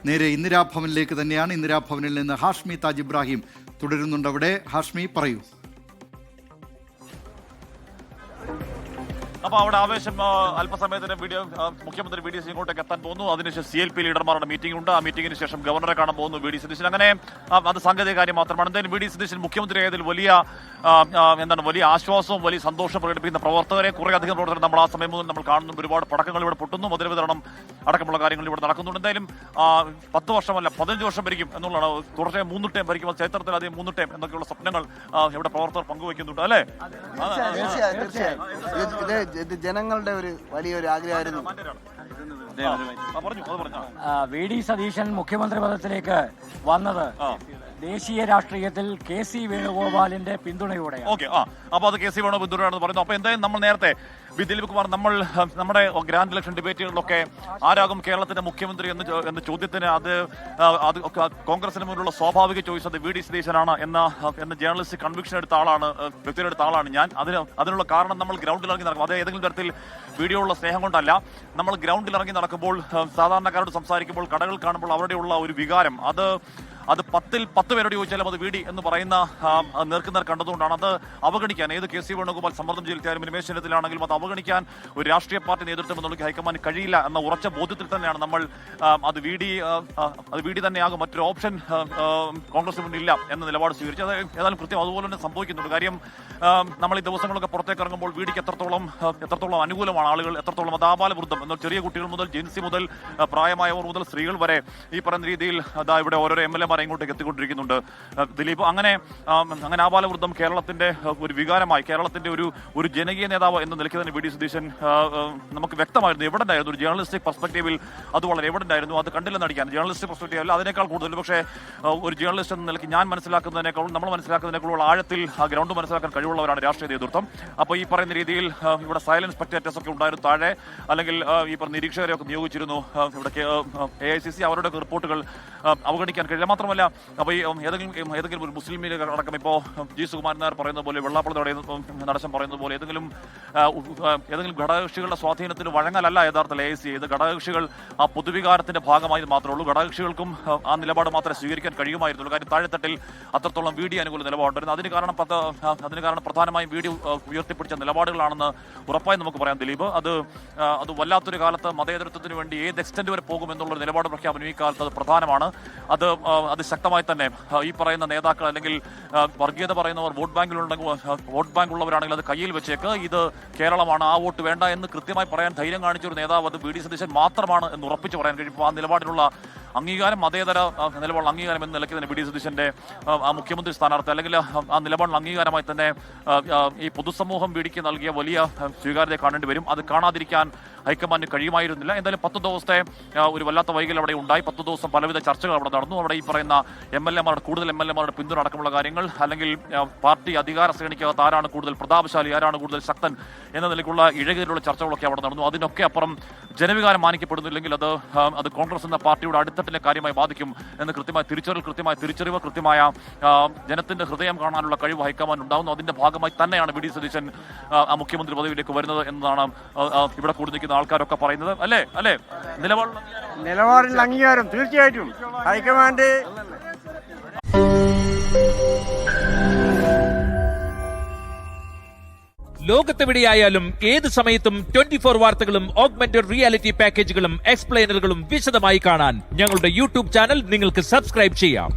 നേരെ ഇന്ദിരാഭവനിലേക്ക് തന്നെയാണ്. ഇന്ദിരാഭവനിൽ നിന്ന് ഹാഷ്മി താജ് ഇബ്രാഹിം തുടരുന്നുണ്ട്. അവിടെ ഹാഷ്മി, പറയൂ. അപ്പോൾ അവിടെ ആവേശം. അല്പസമയത്തിന് മുഖ്യമന്ത്രി വി ഡി സതീശൻ ഇങ്ങോട്ടേക്ക് എത്താൻ പോകുന്നു. അതിനുശേഷം CLP ലീഡർമാരുടെ മീറ്റിംഗ് ഉണ്ട്. ആ മീറ്റിംഗിന് ശേഷം ഗവർണറെ കാണാൻ പോകുന്നു വി ഡി സതീശൻ. അങ്ങനെ അത് സാങ്കേതിക കാര്യം മാത്രമാണ്. എന്തായാലും വി ഡി സതീശൻ മുഖ്യമന്ത്രി ആയതിൽ വലിയ ആശ്വാസവും വലിയ സന്തോഷം പ്രകടിപ്പിക്കുന്ന പ്രവർത്തകരെ, കുറേയധികം പ്രവർത്തകർ നമ്മൾ ആ സമയം മുതൽ നമ്മൾ കാണുന്നു. ഒരുപാട് പടക്കങ്ങൾ ഇവിടെ പൊട്ടുന്നു, മധുര വിതരണം അടക്കമുള്ള കാര്യങ്ങൾ ഇവിടെ നടക്കുന്നുണ്ട്. എന്തായാലും 10 വർഷമല്ല 15 വർഷം ഭരിക്കും എന്നുള്ളതാണ്. തുടർച്ചയായി 3 ടൈം ഭരിക്കും, ചരിത്രത്തിൽ അധികം 3 ടൈം എന്നൊക്കെയുള്ള സ്വപ്നങ്ങൾ ഇവിടെ പ്രവർത്തകർ പങ്കുവയ്ക്കുന്നുണ്ട്, അല്ലേ? ഇത് ജനങ്ങളുടെ ഒരു വലിയൊരു ആഗ്രഹമായിരുന്നു. വി ഡി സതീശൻ മുഖ്യമന്ത്രി പദത്തിലേക്ക് വന്നത് ദേശീയ രാഷ്ട്രീയത്തിൽ KC വേണുഗോപാലിന്റെ പിന്തുണയോടെ. അപ്പൊ അത് KC വേണു പിന്തുണയാണെന്ന് പറയുന്നു. അപ്പൊ എന്തായാലും നമ്മൾ നേരത്തെ ദിലീപ് കുമാർ നമ്മുടെ ഗ്രാൻഡ് ഇലക്ഷൻ ഡിബേറ്റുകളിലൊക്കെ ആരാകും കേരളത്തിന്റെ മുഖ്യമന്ത്രി എന്ന ചോദ്യത്തിന് അത് കോൺഗ്രസിന് മുന്നിലുള്ള സ്വാഭാവിക ചോയ്സ് അത് വി ഡി സതീശനാണ് എന്ന ജേർണലിസ്റ്റ് കൺവിക്ഷൻ എടുത്ത ആളാണ്, വ്യക്തിയെടുത്ത ആളാണ് ഞാൻ. അതിനുള്ള കാരണം നമ്മൾ ഗ്രൗണ്ടിൽ ഇറങ്ങി നടക്കും. അത് ഏതെങ്കിലും തരത്തിൽ വീഡിയോയുള്ള സ്നേഹം കൊണ്ടല്ല. നമ്മൾ ഗ്രൗണ്ടിൽ ഇറങ്ങി നടക്കുമ്പോൾ, സാധാരണക്കാരോട് സംസാരിക്കുമ്പോൾ, കടകൾ കാണുമ്പോൾ അവരുടെയുള്ള ഒരു വികാരം അത് 10 പേരോട് ചോദിച്ചാലും അത് വീടി എന്ന് പറയുന്ന നേർക്കുനേർ കണ്ടതുകൊണ്ടാണ്. അത് അവഗണിക്കാൻ ഏത് KC വേണുഗോപാൽ സമ്മർദ്ദം ചെലുത്തിയാലും രമേശ് ചെന്നിത്തലയാണെങ്കിലും അത് അവഗണിക്കാൻ ഒരു രാഷ്ട്രീയ പാർട്ടി നേതൃത്വം എന്നുള്ള ഹൈക്കമാൻഡ് കഴിയില്ല എന്ന ഉറച്ച ബോധ്യത്തിൽ തന്നെയാണ് നമ്മൾ അത് വീടി തന്നെയാകും, മറ്റൊരു ഓപ്ഷൻ കോൺഗ്രസിന് മുന്നിൽ ഇല്ല എന്ന നിലപാട് സ്വീകരിച്ചത്. ഏതായാലും കൃത്യം അതുപോലെ തന്നെ സംഭവിക്കുന്നുണ്ട്. കാര്യം നമ്മൾ ഈ ദിവസങ്ങളൊക്കെ പുറത്തേക്ക് ഇറങ്ങുമ്പോൾ വീടിക്ക് എത്രത്തോളം അനുകൂലമാണ് ആളുകൾ, എത്രത്തോളം അത് ആബാലവൃദ്ധം എന്നാൽ ചെറിയ കുട്ടികൾ മുതൽ ജെൻസി മുതൽ പ്രായമായവർ മുതൽ സ്ത്രീകൾ വരെ ഈ പറയുന്ന രീതിയിൽ ഇവിടെ ഓരോരോ MLA ഇങ്ങോട്ടേക്ക് എത്തിക്കൊണ്ടിരിക്കുന്നുണ്ട് ദിലീപ്. അങ്ങനെ ആബാലവൃദ്ധം കേരളത്തിന്റെ ഒരു വികാരമായി, കേരളത്തിന്റെ ഒരു ജനകീയ നേതാവ് എന്ന നിലയ്ക്ക് തന്നെ വി ഡി സതീശൻ നമുക്ക് വ്യക്തമായിരുന്നു. എവിഡന്റ് ആയിരുന്നു, ഒരു ജേർണലിസ്റ്റിക് പെർസ്പെക്ടീവിൽ അത് വളരെ എവിഡന്റ് ആയിരുന്നു. അത് കണ്ടില്ലെന്ന് നടിക്കാൻ ജേർണലിസ്റ്റിക് പെർസ്പെക്ടീവ് അല്ല, അതിനേക്കാൾ കൂടുതൽ പക്ഷേ ഒരു ജേർണലിസ്റ്റ് എന്ന നിലയ്ക്ക് ഞാൻ മനസ്സിലാക്കുന്നതിനേക്കാളും നമ്മൾ മനസ്സിലാക്കുന്നതിനേക്കാളും ആഴത്തിൽ ആ ഗ്രൗണ്ട് മനസ്സിലാക്കാൻ കഴിവുള്ളവരാണ് രാഷ്ട്രീയ നേതൃത്വം. അപ്പോൾ ഈ പറയുന്ന രീതിയിൽ ഇവിടെ സൈലന്റ് സ്പെക്ടേറ്റേഴ്സ് ഒക്കെ ഉണ്ടായിരുന്നു താഴെ, അല്ലെങ്കിൽ ഈ പറഞ്ഞ നിരീക്ഷകരെ ഒക്കെ നിയോഗിച്ചിരുന്നു. ഇവിടെ AICC അവരുടെ റിപ്പോർട്ടുകൾ അവഗണിക്കാൻ കഴിയില്ല. മാത്രമല്ല, അപ്പോൾ ഈ ഏതെങ്കിലും ഒരു മുസ്ലിം ലീഗ് അടക്കം ഇപ്പോൾ G. സുകുമാരൻ നായർ പറയുന്നത് പോലെ, വെള്ളാപ്പള്ളി നടശം പറയുന്നത് പോലെ ഏതെങ്കിലും ഘടകകക്ഷികളുടെ സ്വാധീനത്തിന് വഴങ്ങലല്ല യഥാർത്ഥ AIC. ഇത് ഘടകകക്ഷികൾ ആ പൊതുവികാരത്തിന്റെ ഭാഗമായി മാത്രമേ ഉള്ളൂ. ഘടകകക്ഷികൾക്കും ആ നിലപാട് മാത്രമേ സ്വീകരിക്കാൻ കഴിയുമായിരുന്നുള്ളൂ. കാര്യം താഴെത്തട്ടിൽ അത്രത്തോളം വീഡിയോ അനുകൂല നിലപാടുണ്ടായിരുന്നു. അതിന് കാരണം പ്രധാനമായും വീഡിയോ ഉയർത്തിപ്പിടിച്ച നിലപാടുകളാണെന്ന് ഉറപ്പായി നമുക്ക് പറയാം ദിലീപ്. അത് വല്ലാത്തൊരു കാലത്ത് മതേതരത്വത്തിന് വേണ്ടി ഏത് എക്സ്റ്റന്റ് വരെ പോകുമെന്നുള്ള നിലപാട് പ്രഖ്യാപനം ഈ കാലത്ത് അത് പ്രധാനമാണ്. അത് ശക്തമായി തന്നെ ഈ പറയുന്ന നേതാക്കൾ അല്ലെങ്കിൽ വർഗീയത പറയുന്നവർ വോട്ട് ബാങ്ക് ഉള്ളവരാണെങ്കിൽ അത് കയ്യിൽ വെച്ചേക്ക്, ഇത് കേരളമാണ്, ആ വോട്ട് വേണ്ട എന്ന് കൃത്യമായി പറയാൻ ധൈര്യം കാണിച്ചൊരു നേതാവ് അത് വി ഡി സതീശൻ മാത്രമാണ് എന്ന് ഉറപ്പിച്ച് പറയാൻ കഴിയും. ആ നിലപാടിനുള്ള അംഗീകാരം, മതേതര നിലപാടുള്ള അംഗീകാരം എന്ന നിലയ്ക്ക് തന്നെ വി ഡി സതീശന്റെ ആ മുഖ്യമന്ത്രി സ്ഥാനാർത്ഥി അല്ലെങ്കിൽ ആ നിലപാടിനുള്ള അംഗീകാരമായി തന്നെ ഈ പൊതുസമൂഹം വീടിക്ക് നൽകിയ വലിയ സ്വീകാര്യത കാണേണ്ടി വരും. അത് കാണാതിരിക്കാൻ ഹൈക്കമാൻഡിന് കഴിയുമായിരുന്നില്ല. എന്തായാലും 10 ദിവസത്തെ ഒരു വല്ലാത്ത വൈകൽ അവിടെ ഉണ്ടായി. 10 ദിവസം പലവിധ ചർച്ചകൾ അവിടെ നടന്നു. അവിടെ ഈ പറയുന്ന കൂടുതൽ എം എൽ എമാരുടെ പിന്തുണ അടക്കമുള്ള കാര്യങ്ങൾ, അല്ലെങ്കിൽ പാർട്ടി അധികാര ശ്രേണിക്കകത്ത് ആരാണ് കൂടുതൽ പ്രതാപശാലി, ആരാണ് കൂടുതൽ ശക്തൻ എന്ന നിലയ്ക്കുള്ള ഇഴകേറിയുള്ള ചർച്ചകളൊക്കെ അവിടെ നടന്നു. അതിനൊക്കെ അപ്പുറം ജനവികാരം മാനിക്കപ്പെടുന്നില്ലെങ്കിൽ അത് കോൺഗ്രസ് എന്ന പാർട്ടിയുടെ അടിത്തട്ടിനെ കാര്യമായി ബാധിക്കും എന്ന് കൃത്യമായ തിരിച്ചറിവ്, കൃത്യമായ ജനത്തിന്റെ ഹൃദയം കാണാനുള്ള കഴിവ് ഹൈക്കമാൻഡ് ഉണ്ടാകുന്നു. അതിന്റെ ഭാഗമായി തന്നെയാണ് വി ഡി സതീശൻ ആ മുഖ്യമന്ത്രി പദവിയിലേക്ക് വരുന്നത് എന്നതാണ് ഇവിടെ കൂടി നിൽക്കുന്ന ആൾക്കാരൊക്കെ പറയുന്നത്. അല്ലേ നിലപാടിൽ അംഗീകാരം തീർച്ചയായിട്ടും ഹൈക്കമാൻഡ്. ലോകത്തെവിടെയായാലും ഏത് സമയത്തും 24 വാർത്തകളും ഓഗ്മെന്റഡ് റിയാലിറ്റി പാക്കേജുകളും എക്സ്പ്ലെയിനറുകളും വിശദമായി കാണാൻ ഞങ്ങളുടെ YouTube ചാനൽ നിങ്ങൾക്ക് സബ്സ്ക്രൈബ് ചെയ്യാം.